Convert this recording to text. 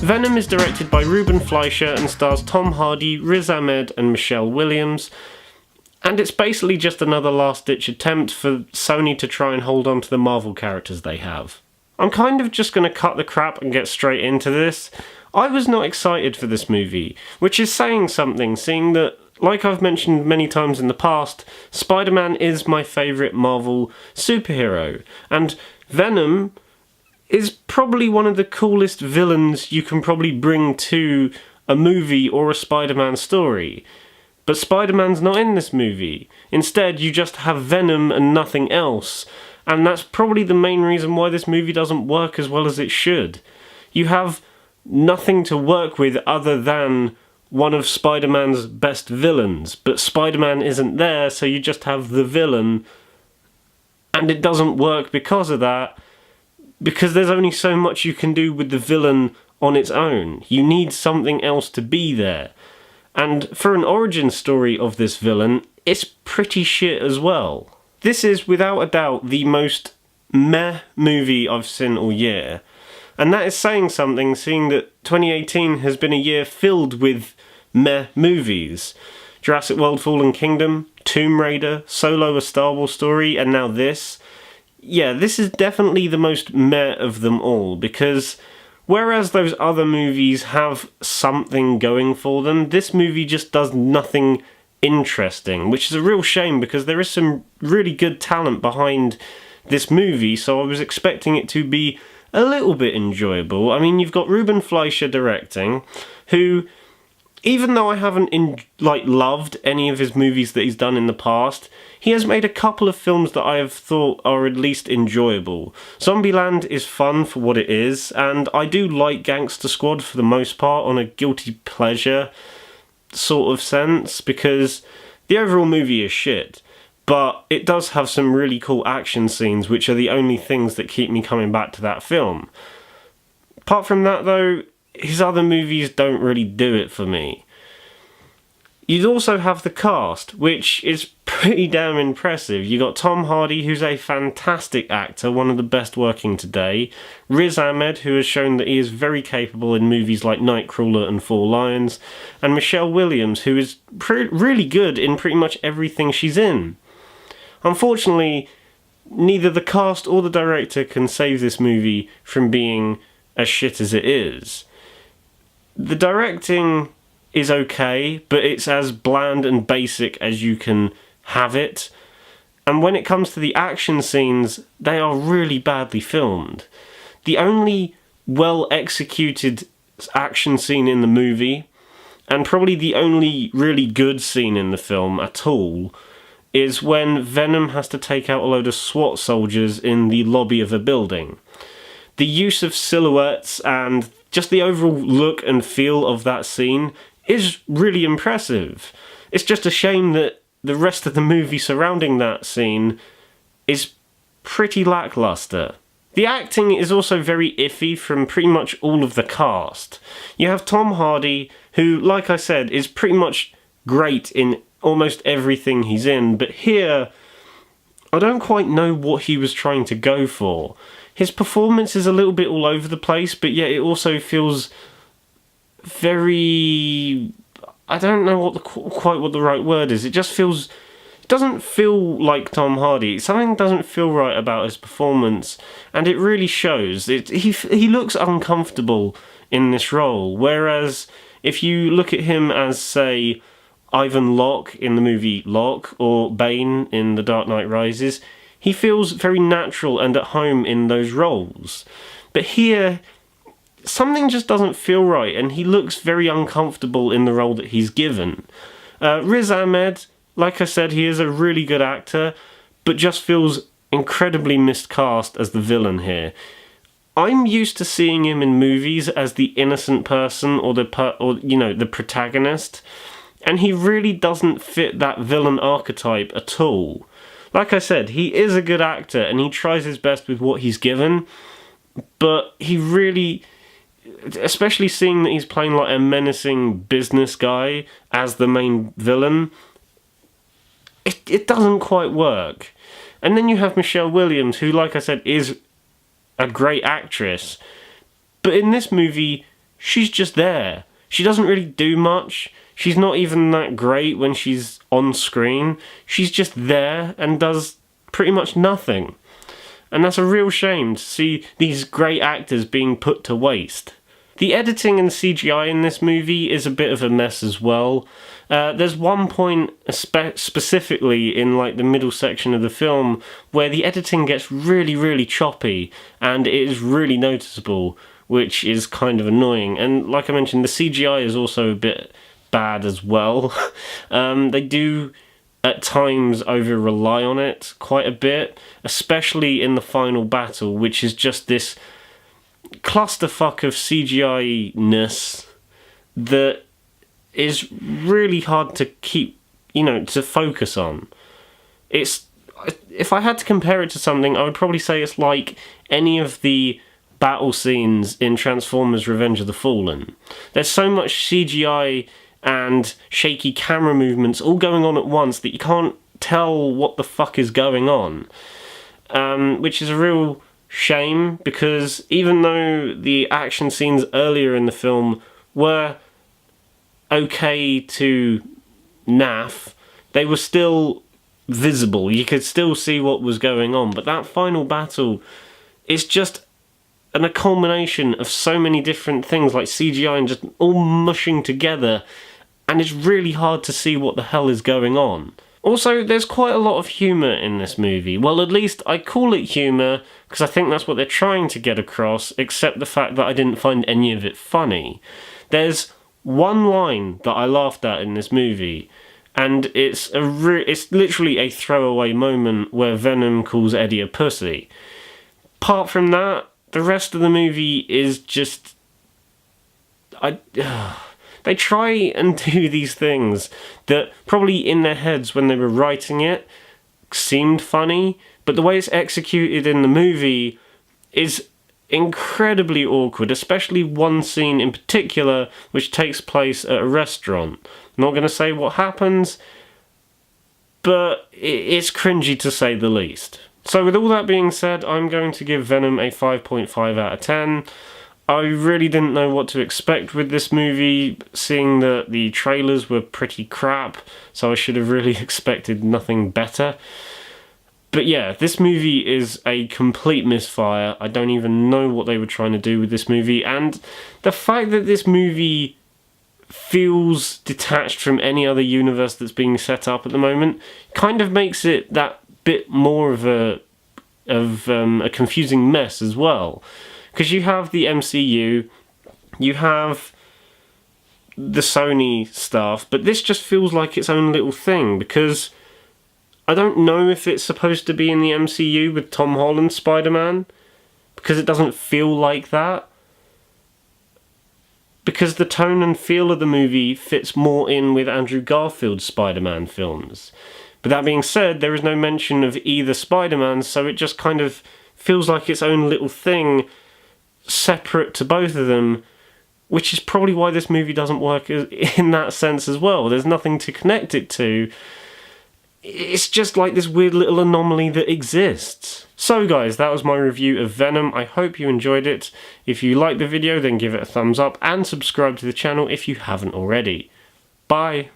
Venom is directed by Ruben Fleischer and stars Tom Hardy, Riz Ahmed and Michelle Williams, and it's basically just another last-ditch attempt for Sony to try and hold on to the Marvel characters they have. I'm kind of just going to cut the crap and get straight into this. I was not excited for this movie, which is saying something, seeing that, like I've mentioned many times in the past, Spider-Man is my favourite Marvel superhero, and Venom is probably one of the coolest villains you can probably bring to a movie or a Spider-Man story. But Spider-Man's not in this movie. Instead, you just have Venom and nothing else, and that's probably the main reason why this movie doesn't work as well as it should. You have nothing to work with other than one of Spider-Man's best villains, but Spider-Man isn't there, so you just have the villain, and it doesn't work because of that, because there's only so much you can do with the villain on its own. You need something else to be there. And for an origin story of this villain, it's pretty shit as well. This is without a doubt the most meh movie I've seen all year. And that is saying something, seeing that 2018 has been a year filled with meh movies. Jurassic World Fallen Kingdom, Tomb Raider, Solo a Star Wars Story, and now this. Yeah, this is definitely the most meh of them all, because whereas those other movies have something going for them, this movie just does nothing interesting, which is a real shame because there is some really good talent behind this movie, so I was expecting it to be a little bit enjoyable. I mean, you've got Ruben Fleischer directing, who, even though I haven't loved any of his movies that he's done in the past, he has made a couple of films that I have thought are at least enjoyable. Zombieland is fun for what it is, and I do like Gangster Squad for the most part on a guilty pleasure sort of sense, because the overall movie is shit, but it does have some really cool action scenes, which are the only things that keep me coming back to that film. Apart from that, though, his other movies don't really do it for me. You'd also have the cast, which is pretty damn impressive. You got Tom Hardy, who's a fantastic actor, one of the best working today. Riz Ahmed, who has shown that he is very capable in movies like Nightcrawler and Four Lions. And Michelle Williams, who is really good in pretty much everything she's in. Unfortunately, neither the cast or the director can save this movie from being as shit as it is. The directing is okay, but it's as bland and basic as you can have it. And when it comes to the action scenes, they are really badly filmed. The only well-executed action scene in the movie, and probably the only really good scene in the film at all, is when Venom has to take out a load of SWAT soldiers in the lobby of a building. The use of silhouettes and just the overall look and feel of that scene is really impressive. It's just a shame that the rest of the movie surrounding that scene is pretty lackluster. The acting is also very iffy from pretty much all of the cast. You have Tom Hardy, who, like I said, is pretty much great in almost everything he's in, but here, I don't quite know what he was trying to go for. His performance is a little bit all over the place, but yet it also feels very, I don't know quite what the right word is. It just feels, it doesn't feel like Tom Hardy. Something doesn't feel right about his performance, and it really shows. He looks uncomfortable in this role, whereas if you look at him as, say, Ivan Locke in the movie Locke, or Bane in The Dark Knight Rises, he feels very natural and at home in those roles. But here, something just doesn't feel right, and he looks very uncomfortable in the role that he's given. Riz Ahmed, like I said, he is a really good actor, but just feels incredibly miscast as the villain here. I'm used to seeing him in movies as the innocent person or the protagonist, and he really doesn't fit that villain archetype at all. Like I said, he is a good actor and he tries his best with what he's given, but he really, especially seeing that he's playing like a menacing business guy as the main villain, it doesn't quite work. And then you have Michelle Williams, who, like I said, is a great actress, but in this movie she's just there. She doesn't really do much. She's not even that great when she's on screen. She's just there and does pretty much nothing. And that's a real shame to see these great actors being put to waste. The editing and CGI in this movie is a bit of a mess as well. There's one point specifically in like the middle section of the film where the editing gets really, really choppy and it is really noticeable, which is kind of annoying. And like I mentioned, the CGI is also a bit bad as well. They do at times over-rely on it quite a bit, especially in the final battle, which is just this clusterfuck of CGI-ness that is really hard to keep, to focus on. If I had to compare it to something, I would probably say it's like any of the battle scenes in Transformers Revenge of the Fallen. There's so much CGI and shaky camera movements all going on at once that you can't tell what the fuck is going on. Which is a real shame, because even though the action scenes earlier in the film were okay to naff, they were still visible. You could still see what was going on. But that final battle is just a culmination of so many different things like CGI and just all mushing together, and it's really hard to see what the hell is going on. Also, there's quite a lot of humour in this movie. Well, at least I call it humour because I think that's what they're trying to get across, except the fact that I didn't find any of it funny. There's one line that I laughed at in this movie, and it's literally a throwaway moment where Venom calls Eddie a pussy. Apart from that, the rest of the movie is just... They try and do these things that probably in their heads when they were writing it seemed funny, but the way it's executed in the movie is incredibly awkward, especially one scene in particular which takes place at a restaurant. I'm not going to say what happens, but it's cringy to say the least. So with all that being said, I'm going to give Venom a 5.5 out of 10. I really didn't know what to expect with this movie, seeing that the trailers were pretty crap, so I should have really expected nothing better. But yeah, this movie is a complete misfire. I don't even know what they were trying to do with this movie, and the fact that this movie feels detached from any other universe that's being set up at the moment kind of makes it that bit more of a confusing mess as well. Because you have the MCU, you have the Sony stuff, but this just feels like its own little thing, because I don't know if it's supposed to be in the MCU with Tom Holland's Spider-Man, because it doesn't feel like that. Because the tone and feel of the movie fits more in with Andrew Garfield's Spider-Man films. But that being said, there is no mention of either Spider-Man, so it just kind of feels like its own little thing, separate to both of them, which is probably why this movie doesn't work in that sense as well. There's nothing to connect it to. It's just like this weird little anomaly that exists. So guys, that was my review of Venom. I hope you enjoyed it. If you liked the video, then give it a thumbs up and subscribe to the channel if you haven't already. Bye!